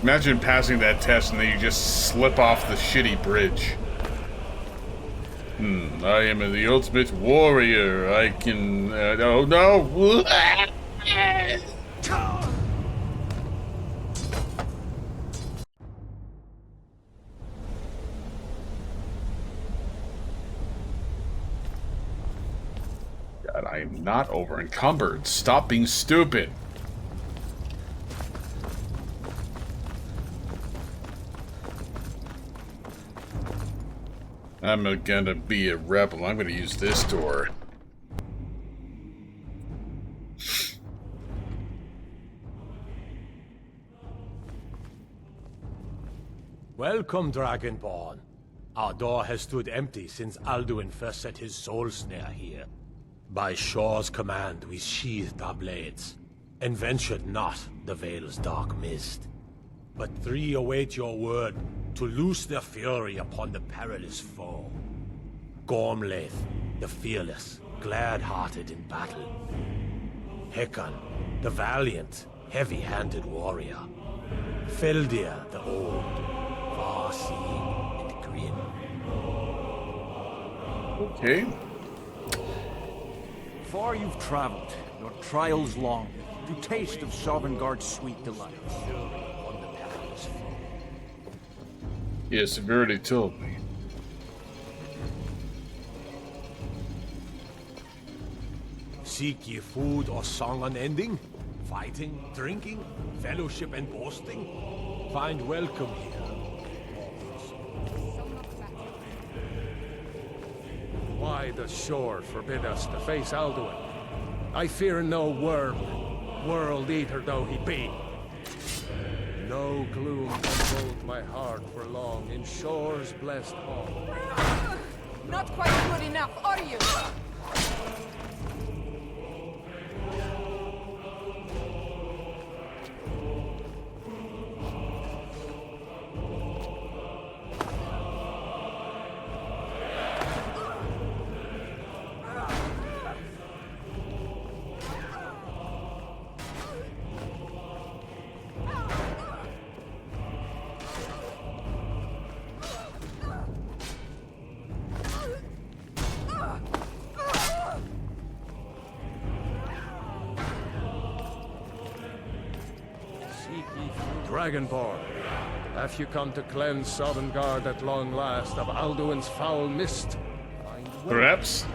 Imagine passing that test and then you just slip off the shitty bridge. I am the ultimate warrior. I can... oh no! God, I am not over encumbered. Stop being stupid. I'm gonna be a rebel. I'm gonna use this door. Welcome, Dragonborn. Our door has stood empty since Alduin first set his soul snare here. By Shor's command, we sheathed our blades, and ventured not the Vale's dark mist. But three await your word to loose their fury upon the perilous foe. Gormlaith, the fearless, glad-hearted in battle. Hekon, the valiant, heavy-handed warrior. Feldir, the old, far-seeing and grim. Okay. Far you've traveled, your trials long, to taste of Sovngarde's sweet delights. Yes, you've already told me. Seek ye food or song unending? Fighting, drinking, fellowship and boasting? Find welcome here. Why does Shor forbid us to face Alduin? I fear no worm, world eater though he be. No gloom can hold my heart for long in Shor's blessed hall. Not quite good enough, are you? Dragonborn, have you come to cleanse Sovngarde at long last of Alduin's foul mist? Perhaps?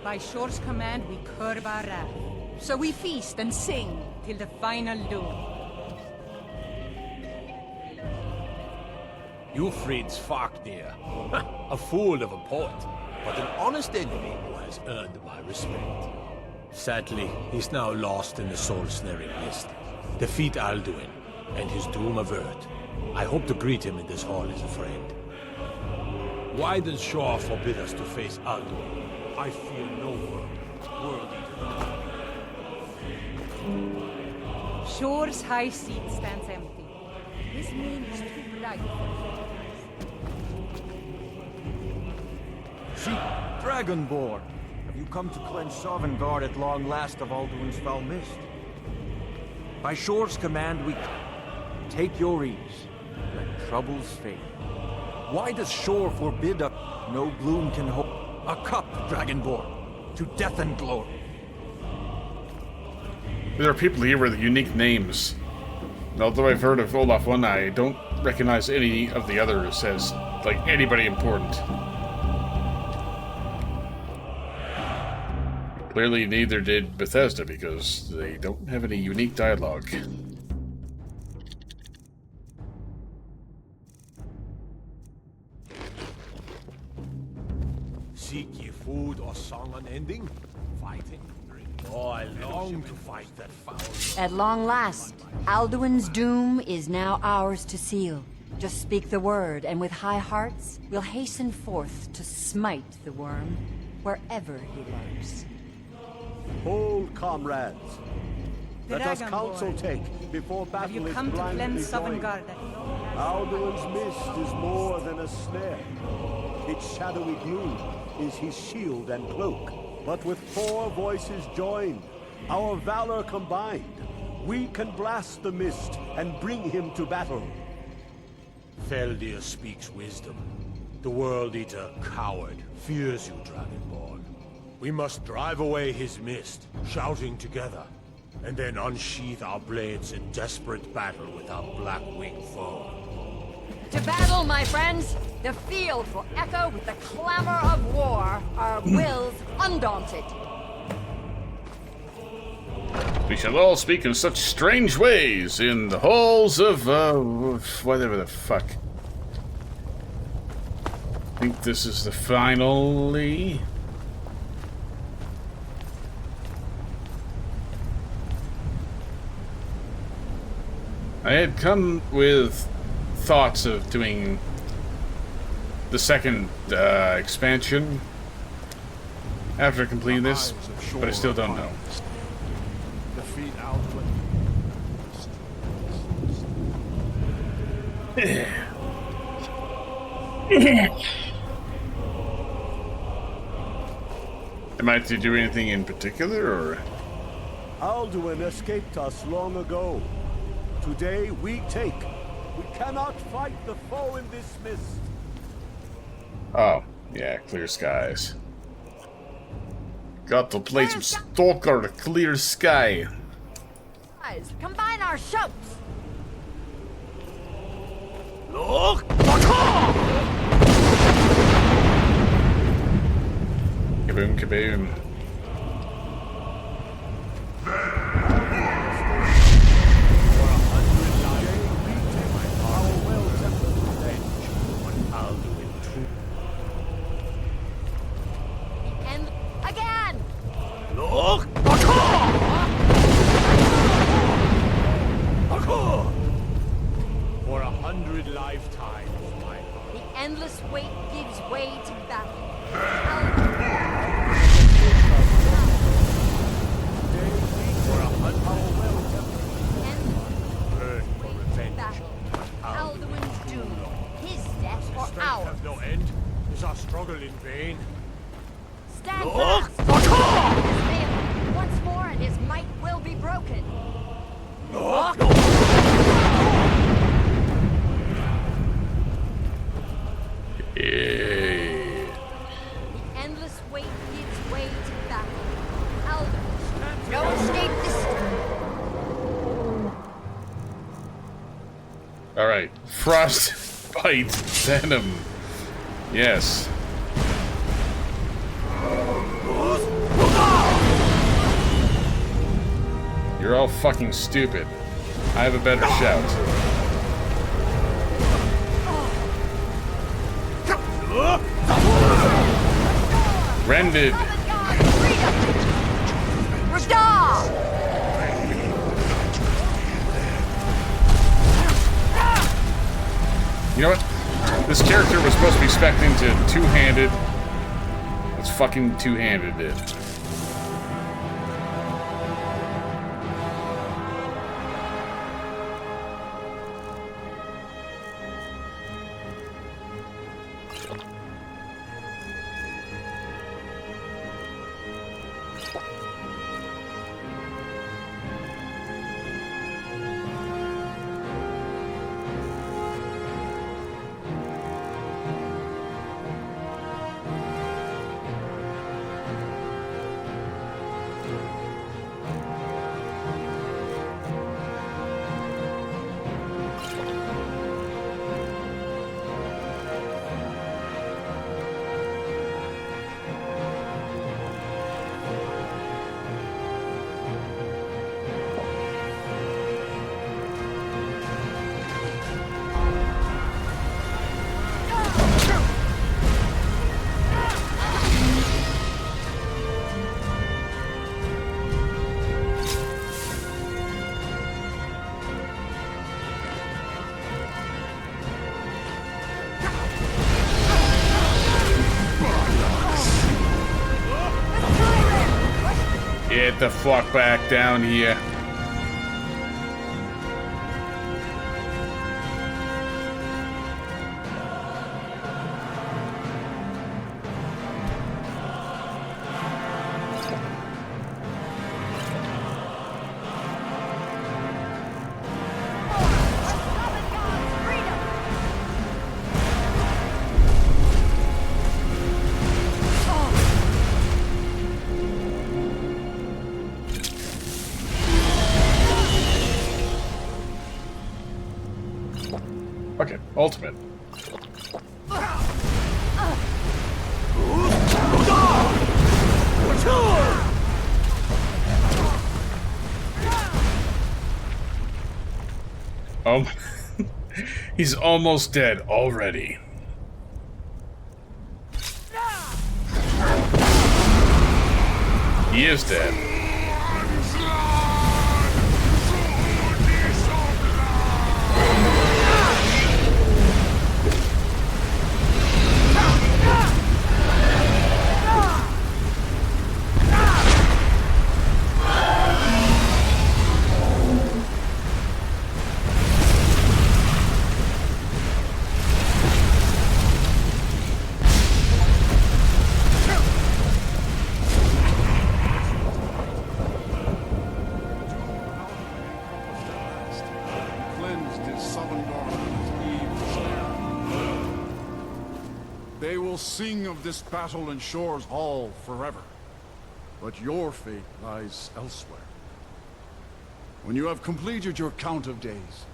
By Shor's command, we curb our wrath. So we feast and sing till the final doom. You freed Svarknir, a fool of a poet, but an honest enemy who has earned my respect. Sadly, he's now lost in the soul-snaring mist. Defeat Alduin, and his doom avert. I hope to greet him in this hall as a friend. Why does Shor forbid us to face Alduin? I fear no world eater. Shor's high seat stands empty. His name is too bright for Seek Dragonborn, have you come to cleanse Sovngarde at long last of Alduin's foul mist? By Shor's command, we take your ease. Let troubles fade. Why does Shor forbid us? No gloom can hold a cup, Dragonborn, to death and glory. There are people here with unique names. Although I've heard of Olaf One Eye, I don't recognize any of the others as, like, anybody important. Clearly neither did Bethesda, because they don't have any unique dialogue. Seek ye food or song unending? Fighting, drinking. Oh, I long to fight that foul. At long last, Alduin's doom is now ours to seal. Just speak the word, and with high hearts, we'll hasten forth to smite the worm, wherever he lurks. Hold, comrades. Let us Dragonborn, counsel take before have battle you is come to blindly cleanse joined. Sovngarde? Alduin's mist is more than a snare. Its shadowy gloom is his shield and cloak. But with 4 voices joined, our valor combined, We can blast the mist and bring him to battle. Feldir speaks wisdom. The World Eater, coward, fears you, Dragonborn. We must drive away his mist, shouting together, and then unsheath our blades in desperate battle with our black-winged foe. To battle, my friends! The field will echo with the clamor of war, our wills undaunted. We shall all speak in such strange ways in the halls of, whatever the fuck. I think this is the finally. I had come with thoughts of doing the second expansion after completing this, but I still don't know. Defeat Alduin. Am I to do anything in particular, or? Alduin escaped us long ago. Today we take. We cannot fight the foe in this mist. Oh, yeah, clear skies. Got to play some Stalker, clear sky. Guys, combine our shouts! Kaboom, kaboom. And again! For 100 lifetimes, my heart. The endless wait gives way to battle. For 100 Endless wait to battle. Alduin's doom. His death for strength ours. has no end. Is our struggle in vain? Stand fast! His veil, once more and his might will be broken. Yeah. The endless wait gives way to battle. Alduin, no escape this time. Alright. Frostbite Venom. Yes. You're all fucking stupid. I have a better shout. Rended. You know what? This character was supposed to be spec'd into two-handed. Let's fucking two-handed it. Get the fuck back down here. Ultimate. Oh, he's almost dead already. He is dead. They will sing of this battle in Shore's Hall forever. But your fate lies elsewhere. When you have completed your count of days,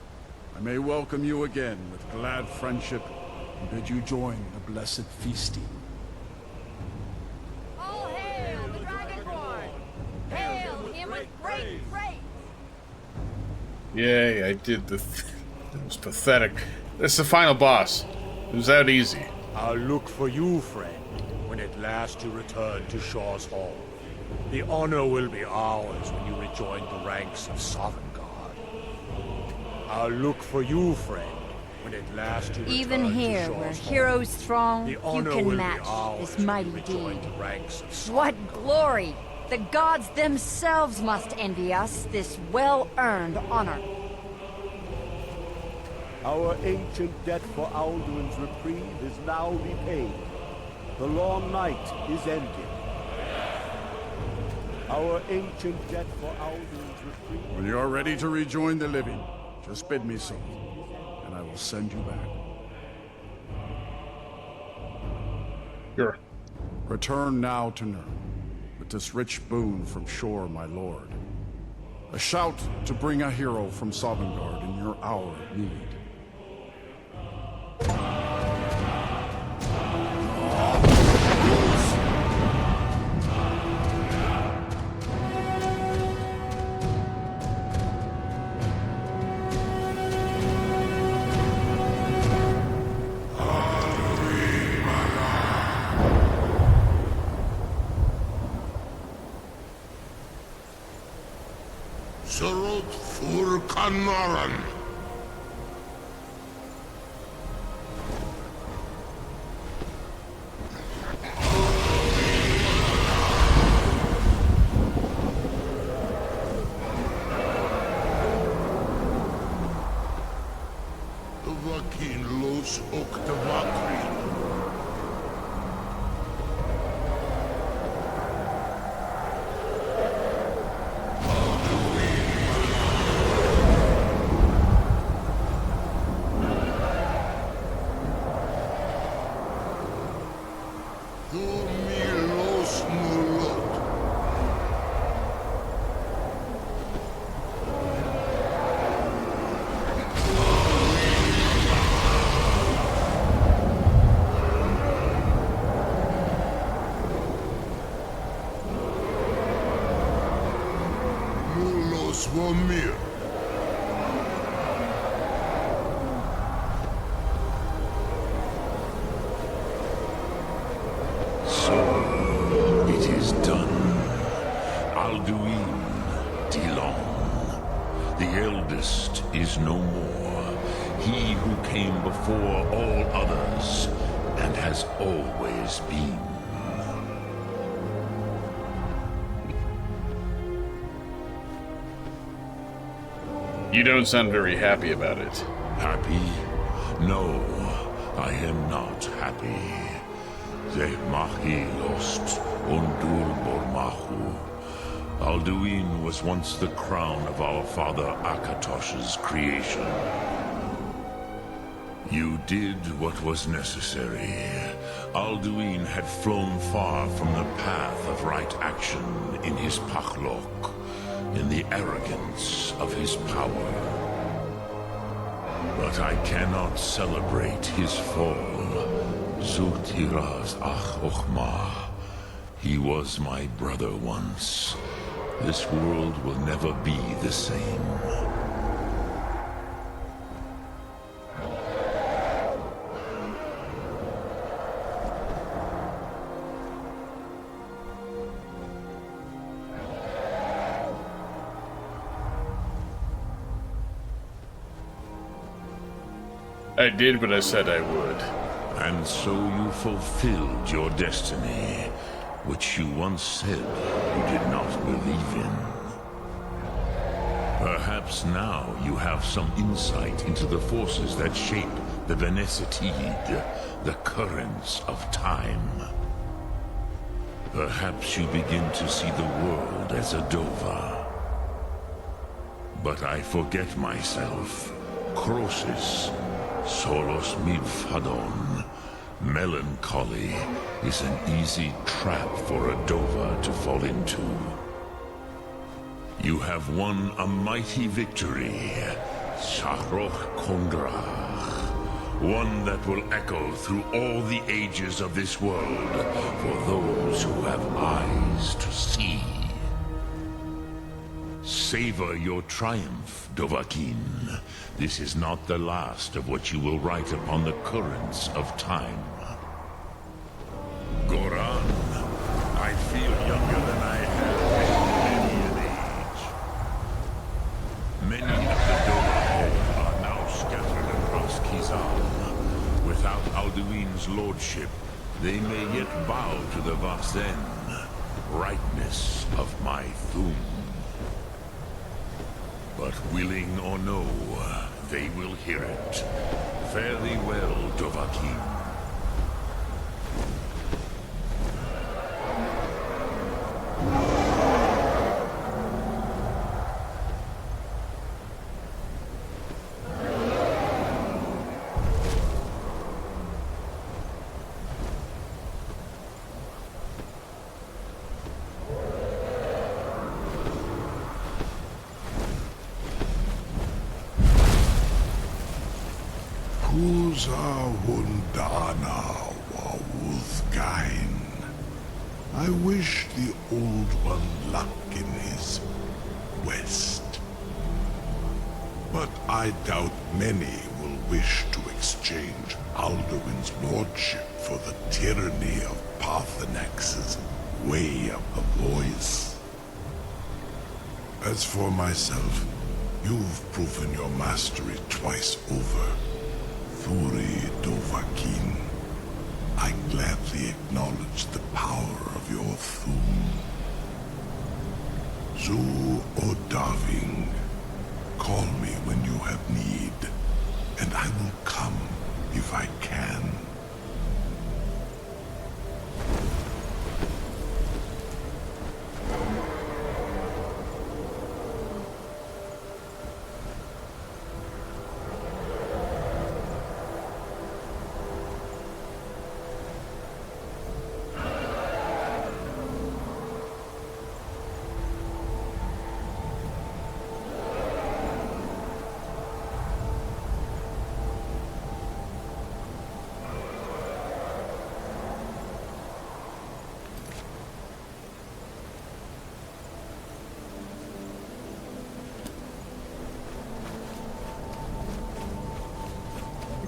I may welcome you again with glad friendship and bid you join the blessed feasting. All hail the Dragonborn! Hail him with great praise! Yay, I did the... It was pathetic. It's the final boss. It was that easy. I'll look for you, friend, when at last you return to Shaw's Hall. The honor will be ours when you rejoin the ranks of Sovngarde. I'll look for you, friend, when at last you return Even here, to where Shaw's Hall. heroes throng, The you honor can will be match ours this when mighty you rejoin deed. the ranks of What Sovngarde. glory! The gods themselves must envy us this well-earned honor. Our ancient debt for Alduin's reprieve is now repaid. The long night is ended. Our ancient debt for Alduin's reprieve... When you are ready to rejoin the living, just bid me so, and I will send you back. Sure. Return now to Nirn, with this rich boon from Shore, my lord. A shout to bring a hero from Sovngarde in your hour of need. Surut fur Kanaran. Vakin los Oktavakri. Swamir. So, it is done. Alduin, Tilon. The eldest is no more. He who came before all others, and has always been. You don't sound very happy about it. Happy? No, I am not happy. Ze mahi lost, undur bormahu. Alduin was once the crown of our father Akatosh's creation. You did what was necessary. Alduin had flown far from the path of right action in his Pachlok, in the arrogance of his power. But I cannot celebrate his fall. Zultiraz ach ochma. He was my brother once. This world will never be the same. I did what I said I would. And so you fulfilled your destiny, which you once said you did not believe in. Perhaps now you have some insight into the forces that shape the Venecitide, the currents of time. Perhaps you begin to see the world as a Dova. But I forget myself. Crosis, Solos Midfadon. Melancholy is an easy trap for a Dova to fall into. You have won a mighty victory, Shahroch Kondrach. One that will echo through all the ages of this world for those who have eyes to see. Savor your triumph, Dovahkiin. This is not the last of what you will write upon the currents of time. Goran, I feel younger than I have been in many an age. Many of the Dova are now scattered across Kizal. Without Alduin's lordship, they may yet bow to the Vasen, brightness of my Thum. But willing or no, they will hear it. Fare thee well, Dovahkiin. Wundana Wawuthgain. I wish the Old One luck in his quest. But I doubt many will wish to exchange Alduin's lordship for the tyranny of Parthenax's way of a voice. As for myself, you've proven your mastery twice over. Thuri Dovahkiin, I gladly acknowledge the power of your Thum. Zu Odaving, call me when you have need, and I will come if I can.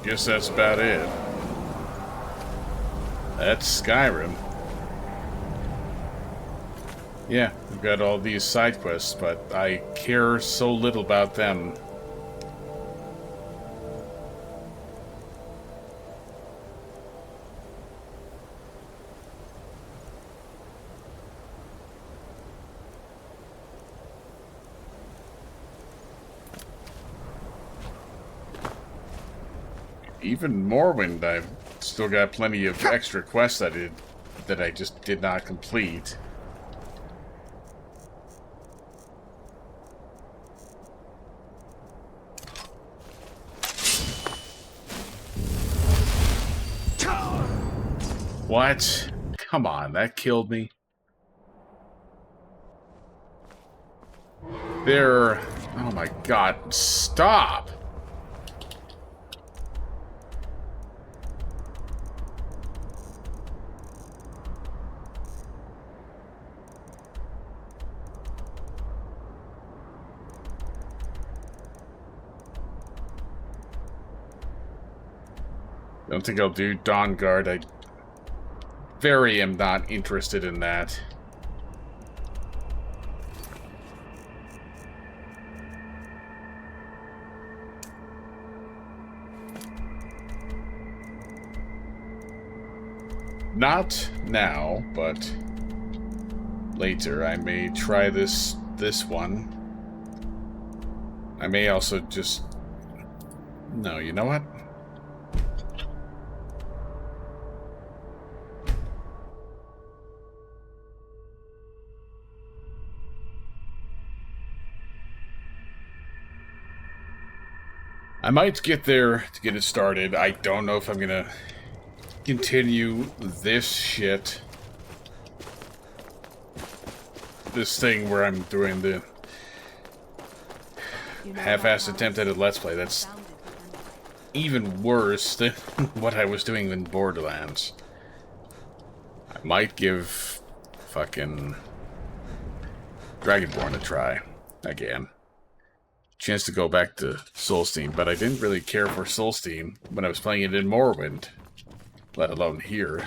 Guess that's about it. That's Skyrim. Yeah, we've got all these side quests, but I care so little about them. Even Morrowind, I've still got plenty of extra quests that I just did not complete. What? Come on, that killed me. There... Oh my god, stop! Don't think I'll do Dawn Guard. I very am not interested in that. Not now, but later I may try this one. I may also just... No, you know what? I might get there to get it started. I don't know if I'm gonna continue this shit. This thing where I'm doing the half-assed attempt at a Let's Play. That's even worse than what I was doing in Borderlands. I might give fucking Dragonborn a try again. Chance to go back to Solstein, but I didn't really care for Solstein when I was playing it in Morrowind, let alone here.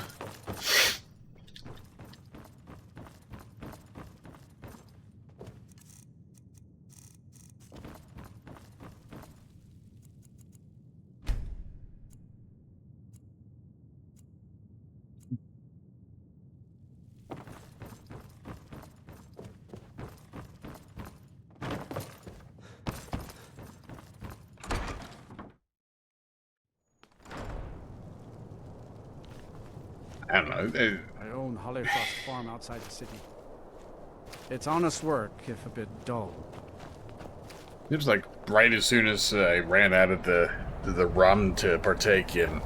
I don't know. I own Hollyfrost Farm outside the city. It's honest work, if a bit dull. It was like right as soon as I ran out of the run to partake in,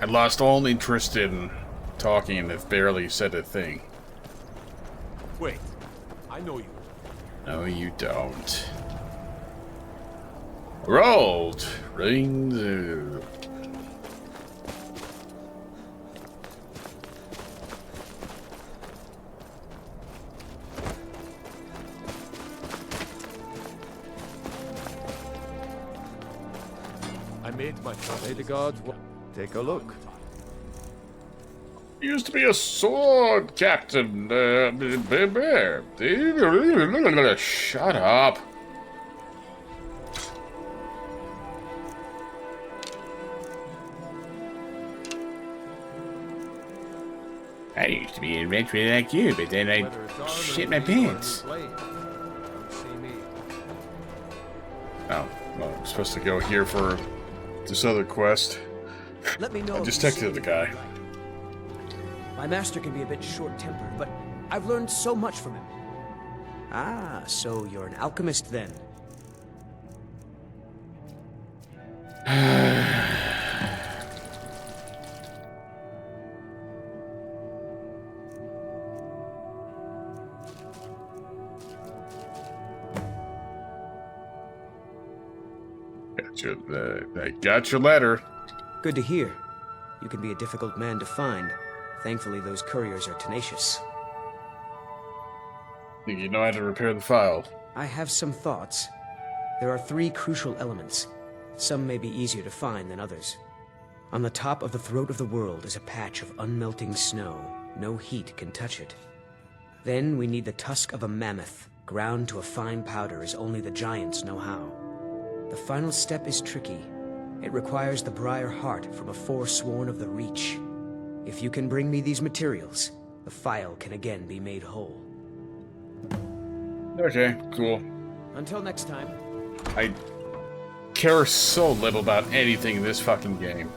I lost all interest in talking and have barely said a thing. Wait, I know you. No, you don't. Rolled! Ring. I made my choice. May the gods... Take a look. Used to be a sword captain. Shut up. I used to be a adventurer like you, but then I shit my pants. Oh, well, I'm supposed to go here for this other quest. Let me know. I just texted the guy. My master can be a bit short-tempered, but I've learned so much from him. Ah, so you're an alchemist then? I got your letter. Good to hear. You can be a difficult man to find. Thankfully, those couriers are tenacious. Think you know how to repair the file? I have some thoughts. There are 3 crucial elements. Some may be easier to find than others. On the top of the throat of the world is a patch of unmelting snow. No heat can touch it. Then we need the tusk of a mammoth, ground to a fine powder as only the giants know how. The final step is tricky. It requires the Briar Heart from a forsworn of the Reach. If you can bring me these materials, the file can again be made whole. Okay, cool. Until next time. I care so little about anything in this fucking game.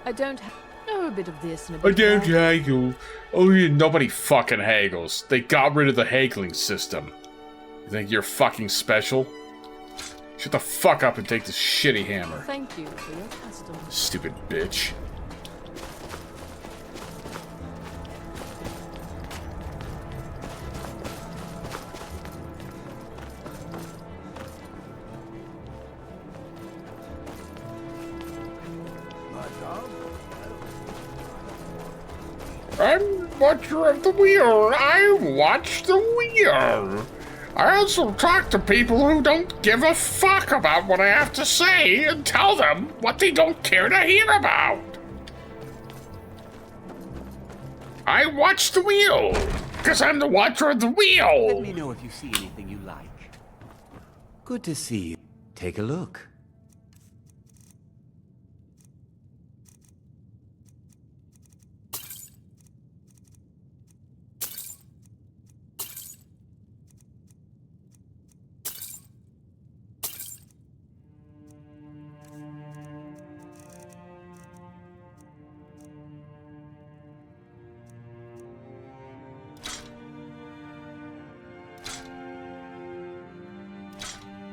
I don't know a bit of this and a bit I don't of that. haggle. Oh yeah, nobody fucking haggles. They got rid of the haggling system. You think you're fucking special? Shut the fuck up and take this shitty hammer. Thank you for your custom. Stupid bitch. I'm watcher of the wheel. I watch the wheel. I also talk to people who don't give a fuck about what I have to say and tell them what they don't care to hear about. I watch the wheel, because I'm the watcher of the wheel. Let me know if you see anything you like. Good to see you. Take a look.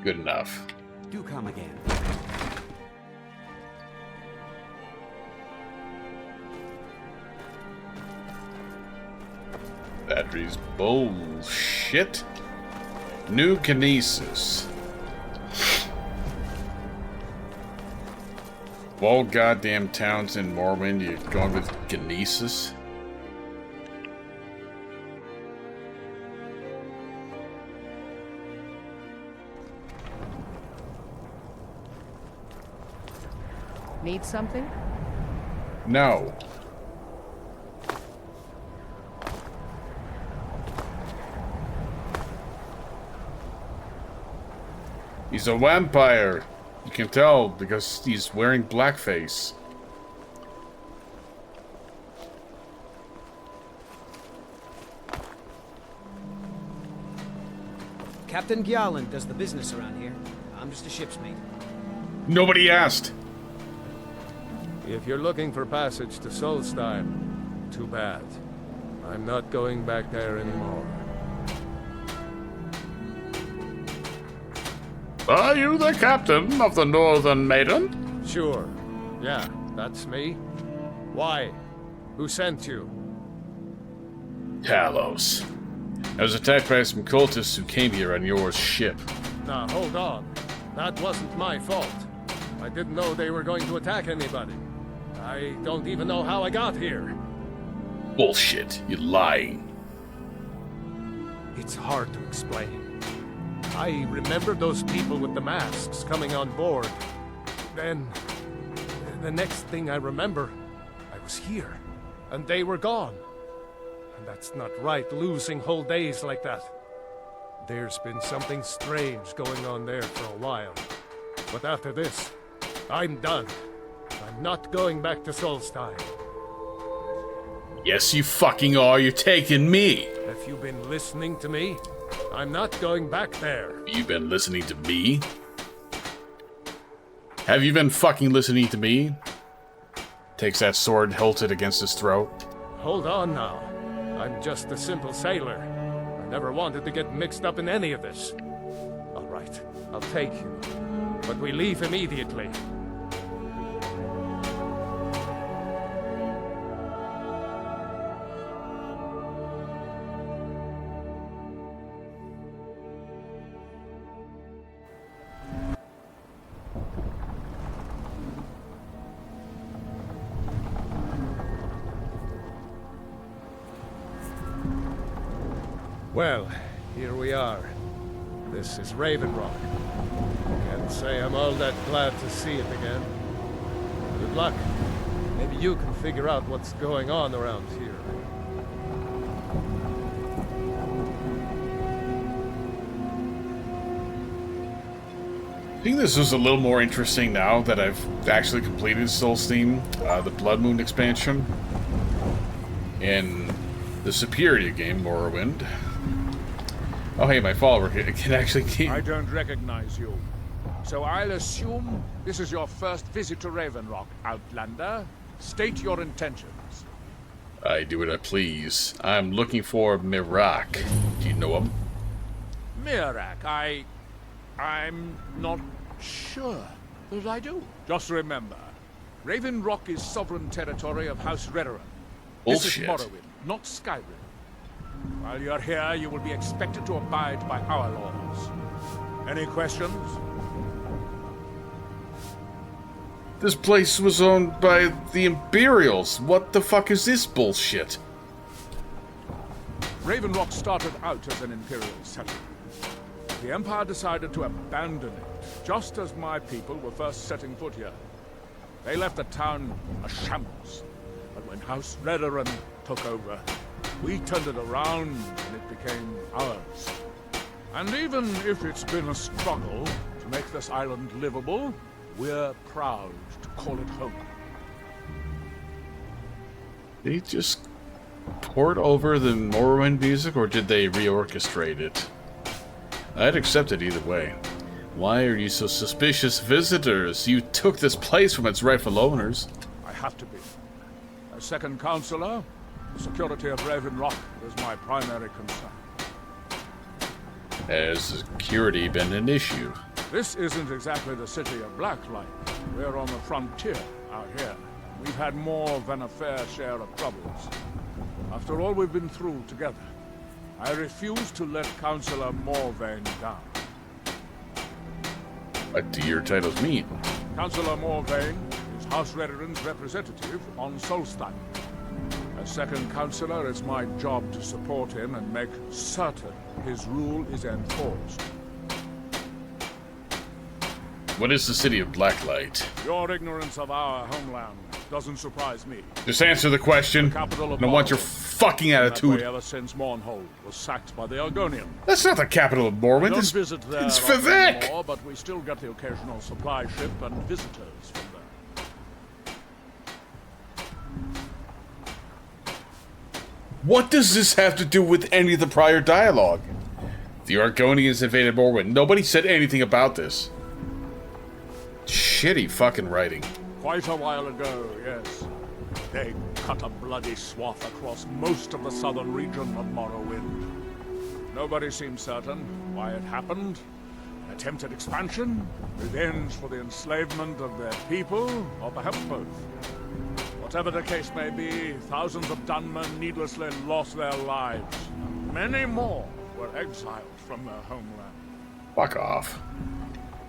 Good enough. Do come again. Batteries bullshit. New kinesis. Of all goddamn towns in Morrowind, you're going with kinesis? Need something? No. He's a vampire. You can tell because he's wearing blackface. Captain Gjalland does the business around here. I'm just a ship's mate. Nobody asked. If you're looking for passage to Solstheim, too bad. I'm not going back there anymore. Are you the captain of the Northern Maiden? Sure. Yeah, that's me. Why? Who sent you? Talos. I was attacked by some cultists who came here on your ship. Now, hold on. That wasn't my fault. I didn't know they were going to attack anybody. I don't even know how I got here. Bullshit. You're lying. It's hard to explain. I remember those people with the masks coming on board. Then, the next thing I remember, I was here, and they were gone. And that's not right, losing whole days like that. There's been something strange going on there for a while. But after this, I'm done. I'm not going back to Solstheim. Yes, you fucking are. You're taking me. Have you been listening to me? I'm not going back there. You've been listening to me? Have you been fucking listening to me? Takes that sword, holds it against his throat. Hold on now. I'm just a simple sailor. I never wanted to get mixed up in any of this. All right, I'll take you. But we leave immediately. Well, here we are. This is Raven Rock. Can't say I'm all that glad to see it again. Good luck. Maybe you can figure out what's going on around here. I think this is a little more interesting now that I've actually completed Solstheim, the Bloodmoon expansion, in the superior game, Morrowind. Oh hey, my follower can actually keep... I don't recognize you. So I'll assume this is your first visit to Raven Rock, Outlander. State your intentions. I do what I please. I'm looking for Mirak. Do you know him? Mirak, I'm not sure that I do. Just remember, Raven Rock is sovereign territory of House Redoran. This is Morrowind, not Skyrim. While you're here, you will be expected to abide by our laws. Any questions? This place was owned by the Imperials. What the fuck is this bullshit? Raven Rock started out as an Imperial settlement. The Empire decided to abandon it, just as my people were first setting foot here. They left the town a shambles. But when House Redoran took over, we turned it around and it became ours. And even if it's been a struggle to make this island livable, we're proud to call it home. They just poured over the Morrowind music, or did they reorchestrate it? I'd accept it either way. Why are you so suspicious, visitors? You took this place from its rightful owners. I have to be. As second counselor, the security of Raven Rock is my primary concern. Has security been an issue? This isn't exactly the city of Blacklight. We're on the frontier out here. We've had more than a fair share of troubles. After all we've been through together, I refuse to let Councillor Morrowind down. What do your titles mean? Councillor Morrowind is House Redoran's representative on Solstein. As second councillor, it's my job to support him and make certain his rule is enforced. What is the city of Blacklight? Your ignorance of our homeland doesn't surprise me. Just answer the question. I don't want your fucking attitude. Ever since Mournhold was sacked by the Argonian. That's not the capital of Morrowind. Don't visit there it's Vivek! Anymore, but we still get the occasional supply ship and visitors from there. What does this have to do with any of the prior dialogue? The Argonians invaded Morrowind. Nobody said anything about this. Shitty fucking writing. Quite a while ago, yes. They cut a bloody swath across most of the southern region of Morrowind. Nobody seems certain why it happened. Attempted expansion, revenge for the enslavement of their people, or perhaps both. Whatever the case may be, thousands of Dunmen needlessly lost their lives. And many more were exiled from their homeland. Fuck off.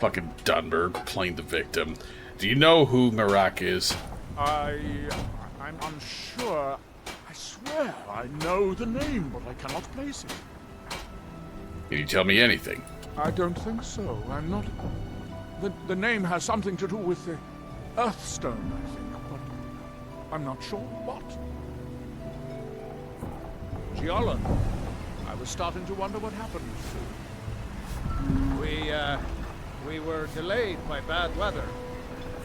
Fucking Dunberg playing the victim. Do you know who Mirak is? I'm unsure. I swear I know the name, but I cannot place it. Can you tell me anything? I don't think so. I'm not... The name has something to do with the Earthstone, I think, but I'm not sure what. Giallan, I was starting to wonder what happened. We were delayed by bad weather.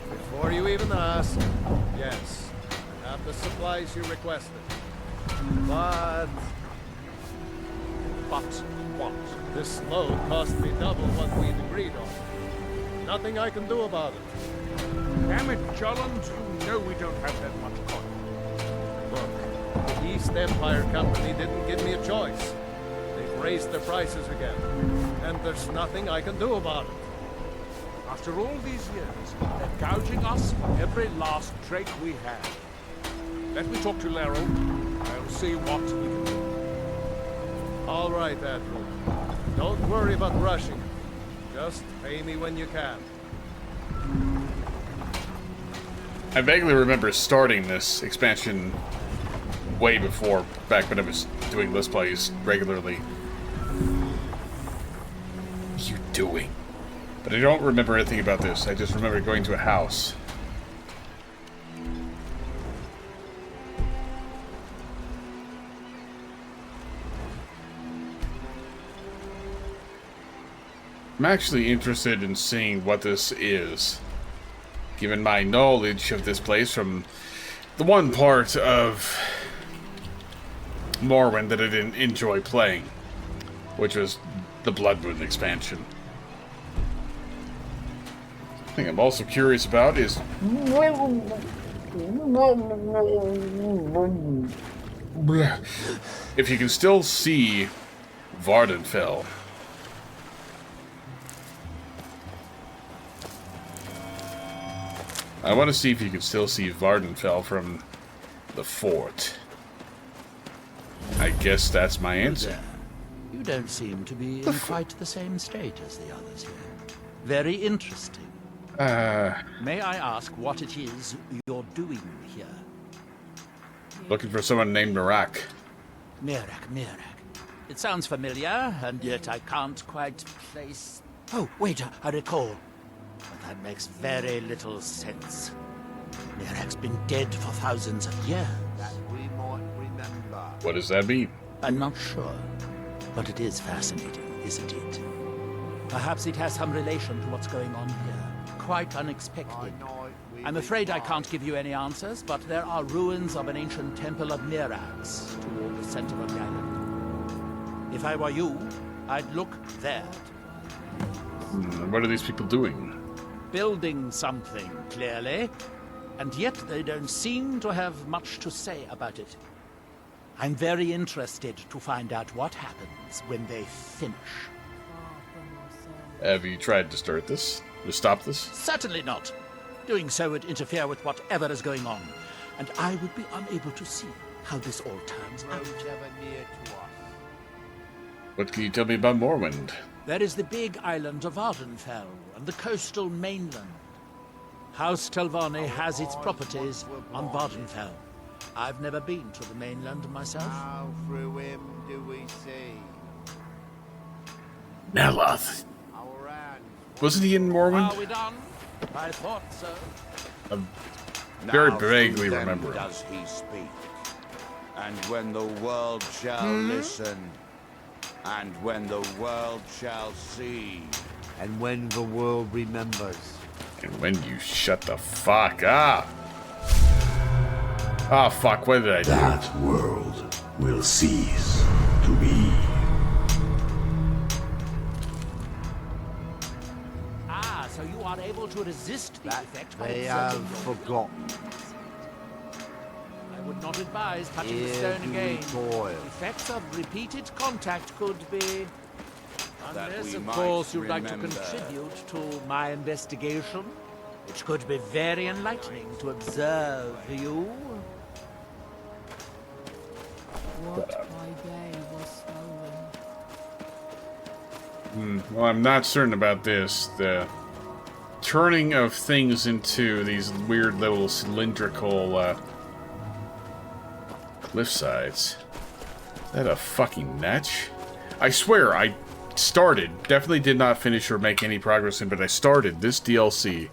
Before you even asked, yes, I have the supplies you requested. But what? This load cost me double what we'd agreed on. Nothing I can do about it. Damn it, Giallan, you know we don't have that much coin. Look, the East Empire Company didn't give me a choice. They've raised their prices again, and there's nothing I can do about it. After all these years, they're gouging us for every last drake we have. Let me talk to Laryl. I'll see what we can do. All right, Admiral. Don't worry about rushing. Just pay me when you can. I vaguely remember starting this expansion way before, back when I was doing Let's Plays regularly. What are you doing? But I don't remember anything about this. I just remember going to a house. I'm actually interested in seeing what this is, given my knowledge of this place from the one part of Morrowind that I didn't enjoy playing, which was the Bloodmoon expansion. The thing I'm also curious about is if you can still see Vardenfell. I want to see if you can still see Vardenfell from the fort. I guess that's my answer. You don't seem to be in quite the same state as the others here. Very interesting. May I ask what it is you're doing here? Looking for someone named Mirak. Mirak. It sounds familiar, and yet I can't quite place... Oh, wait, I recall. But that makes very little sense. Mirak's been dead for thousands of years. That we might remember. What does that mean? I'm not sure, but it is fascinating, isn't it? Perhaps it has some relation to what's going on here. Quite unexpected. I'm afraid I can't give you any answers, but there are ruins of an ancient temple of Mirak's toward the center of the island. If I were you, I'd look there. What are these people doing? Building something, clearly. And yet they don't seem to have much to say about it. I'm very interested to find out what happens when they finish. Have you tried to start this? To stop this? Certainly not. Doing so would interfere with whatever is going on, and I would be unable to see how this all turns out. What can you tell me about Morrowind? There is the big island of Ardenfell and the coastal mainland. House Telvanni has its properties on Vardenfell. I've never been to the mainland myself. How through him do we see? Neloth. Wasn't he in Morrowind? Are we done? I thought so. I very vaguely remember. Does he speak? And when the world shall listen, and when the world shall see, and when the world remembers, and when you shut the fuck up. Oh fuck, what did I do? That world will cease to be. Ah, so you are able to resist the effect by they observing have your forgotten. I would not advise touching the Here stone do we again. toil. Effects of repeated contact could be... That Unless, we of might course, you'd like to remember. contribute to my investigation, which could be very enlightening to observe you. What by day was stolen? Well, I'm not certain about this. The turning of things into these weird little cylindrical cliff sides. Is that a fucking netch? I swear, I definitely did not finish or make any progress in, but I started this DLC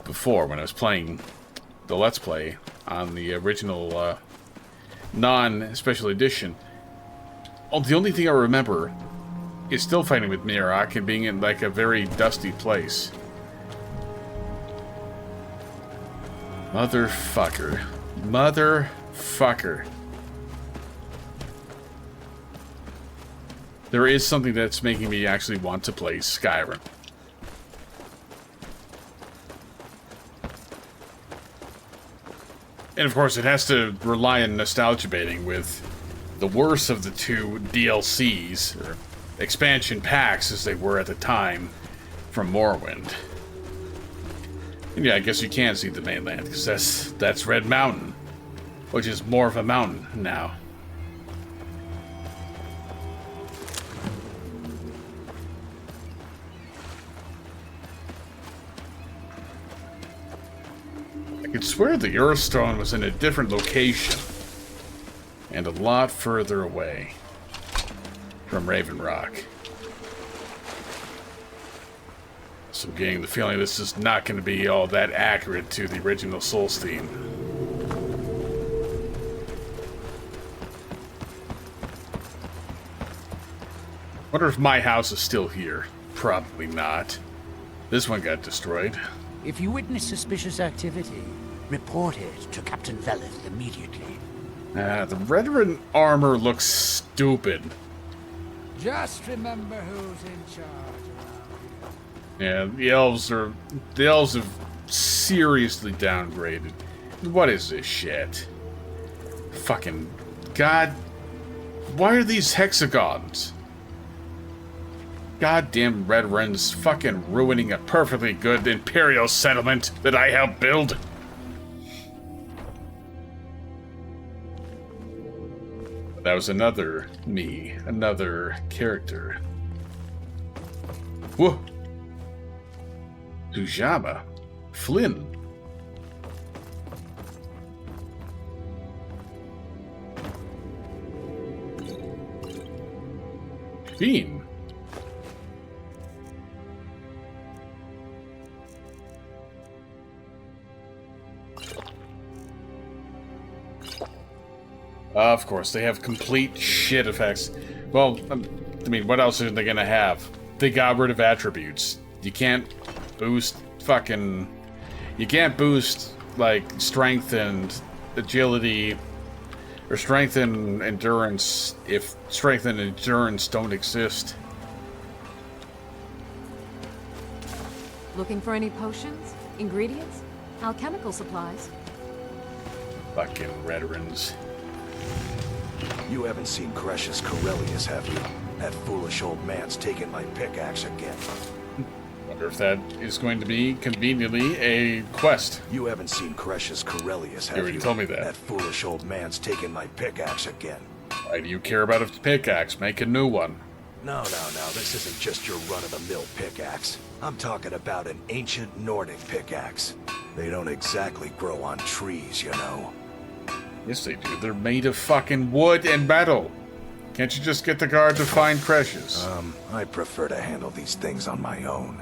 before when I was playing the Let's Play on the original non-special edition. Oh, the only thing I remember is still fighting with Mirak and being in like a very dusty place. Motherfucker. Motherfucker. There is something that's making me actually want to play Skyrim. And of course, it has to rely on nostalgia baiting with the worst of the two DLCs, or expansion packs as they were at the time, from Morrowind. And yeah, I guess you can see the mainland, because that's Red Mountain, which is more of a mountain now. I could swear the Earthstone was in a different location, and a lot further away from Raven Rock. So I'm getting the feeling this is not going to be all that accurate to the original Souls theme. Wonder if my house is still here. Probably not. This one got destroyed. If you witness suspicious activity, report it to Captain Veleth immediately. The veteran armor looks stupid. Just remember who's in charge. Yeah, the elves have seriously downgraded. What is this shit? Fucking god. Why are these hexagons? Goddamn red wren's fucking ruining a perfectly good Imperial settlement that I helped build. That was another me, another character. Whoa! Tujama. Flynn. Bean. Of course, they have complete shit effects. Well, I mean, what else are they gonna have? They got rid of attributes. You can't boost fucking... You can't boost, like, strength and agility, or strength and endurance, if strength and endurance don't exist. Looking for any potions? Ingredients? Alchemical supplies? Fucking veterans. You haven't seen Cresius Corellius, have you? That foolish old man's taken my pickaxe again. Wonder if that is going to be, conveniently, a quest. You haven't seen Cresius Corellius, have you? already told me that. That foolish old man's taken my pickaxe again. Why do you care about a pickaxe? Make a new one. No, this isn't just your run-of-the-mill pickaxe. I'm talking about an ancient Nordic pickaxe. They don't exactly grow on trees, you know. Yes, they do. They're made of fucking wood and metal. Can't you just get the guard to find Cresius? I prefer to handle these things on my own.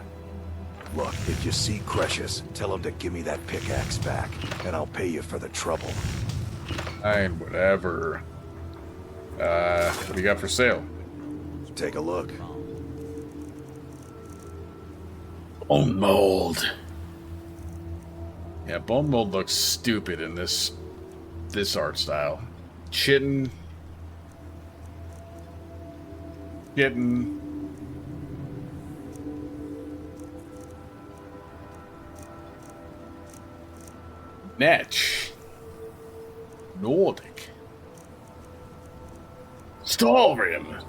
Look, if you see Cresius, tell him to give me that pickaxe back, and I'll pay you for the trouble. Fine, whatever. What do you got for sale? Take a look. Bone mold. Yeah, bone mold looks stupid in this art style. Chitin. Getting. Netch. Nordic. Skyrim.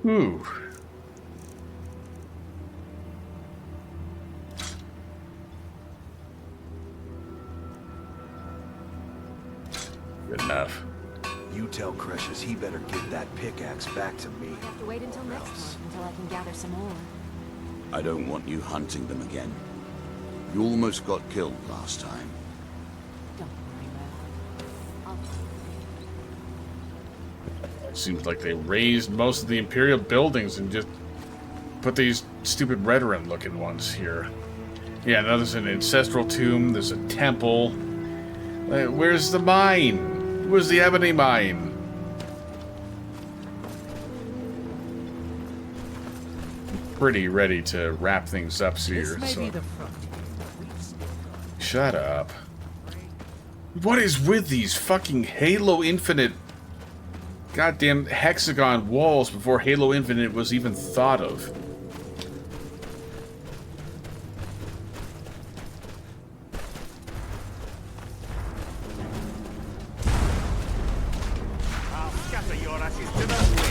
Ooh. Good enough. You tell Cresius he better give that pickaxe back to me. I have to wait until next month until I can gather some more. I don't want you hunting them again. You almost got killed last time. Don't worry, Red. It seems like they razed most of the Imperial buildings and just put these stupid Redoran-looking ones here. Yeah, now there's an ancestral tomb, there's a temple. Where's the mine? Where's the ebony mine? Pretty ready to wrap things up here, so... Shut up. What is with these fucking Halo Infinite goddamn hexagon walls before Halo Infinite was even thought of? I'll scatter your ashes to the wind.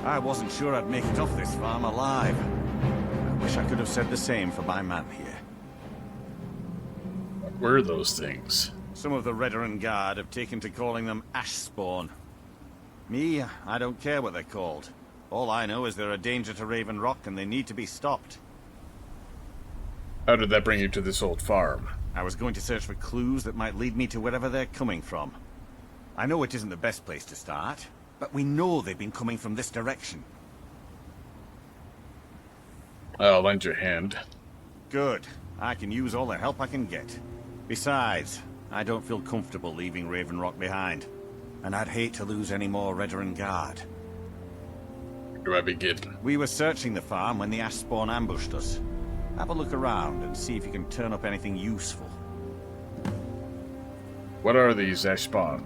I wasn't sure I'd make it off this farm alive. I wish I could have said the same for my man here. What were those things? Some of the Redoran Guard have taken to calling them ash spawn. Me, I don't care what they're called. All I know is they're a danger to Raven Rock and they need to be stopped. How did that bring you to this old farm? I was going to search for clues that might lead me to wherever they're coming from. I know it isn't the best place to start, but we know they've been coming from this direction. I'll lend you a hand. Good. I can use all the help I can get. Besides, I don't feel comfortable leaving Raven Rock behind. And I'd hate to lose any more Redoran Guard. Where do I begin? We were searching the farm when the ash spawn ambushed us. Have a look around and see if you can turn up anything useful. What are these ash spawn?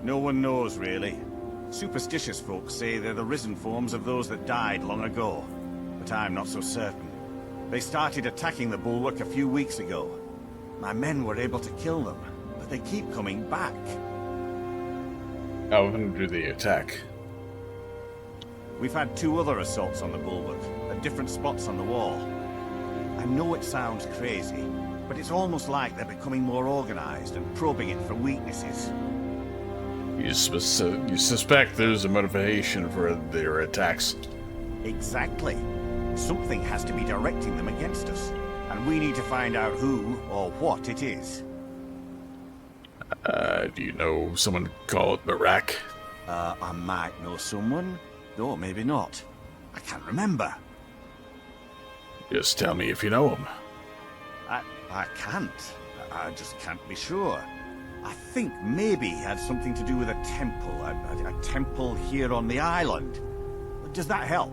No one knows, really. Superstitious folks say they're the risen forms of those that died long ago. But I'm not so certain. They started attacking the bulwark a few weeks ago. My men were able to kill them, but they keep coming back. Oh, I'm gonna do the attack. We've had 2 other assaults on the bulwark, at different spots on the wall. I know it sounds crazy, but it's almost like they're becoming more organized and probing it for weaknesses. You suspect there's a motivation for their attacks. Exactly. Something has to be directing them against us, and we need to find out who or what it is. Do you know someone called Barak? I might know someone, though maybe not. I can't remember. Just tell me if you know him. I can't. I just can't be sure. I think maybe he had something to do with a temple. A temple here on the island. Does that help?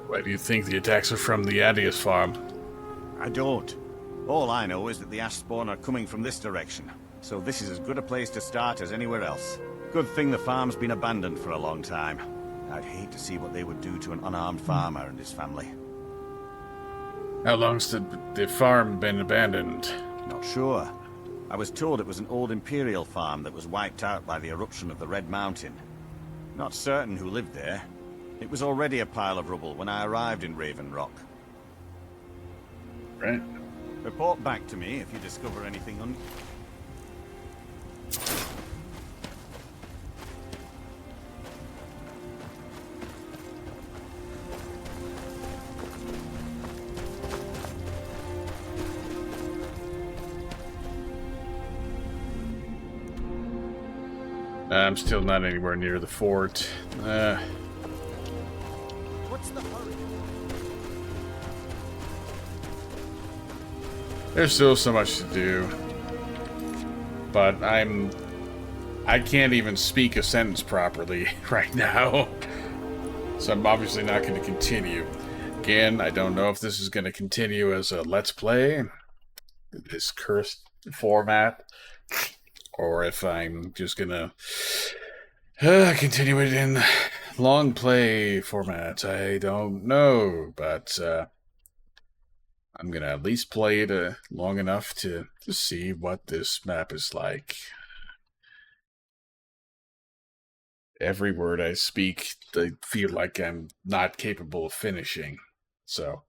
Why do you think the attacks are from the Adius farm? I don't. All I know is that the Ashspawn are coming from this direction, so this is as good a place to start as anywhere else. Good thing the farm's been abandoned for a long time. I'd hate to see what they would do to an unarmed farmer and his family. How long's the farm been abandoned? Not sure. I was told it was an old Imperial farm that was wiped out by the eruption of the Red Mountain. Not certain who lived there. It was already a pile of rubble when I arrived in Raven Rock. Right. Report back to me if you discover anything I'm still not anywhere near the fort. What's the hurry? There's still so much to do. But I can't even speak a sentence properly right now. So I'm obviously not going to continue. Again, I don't know if this is going to continue as a Let's Play, this cursed format, or if I'm just going to continue it in long play format. I don't know, but I'm going to at least play it long enough to see what this map is like. Every word I speak, I feel like I'm not capable of finishing. So,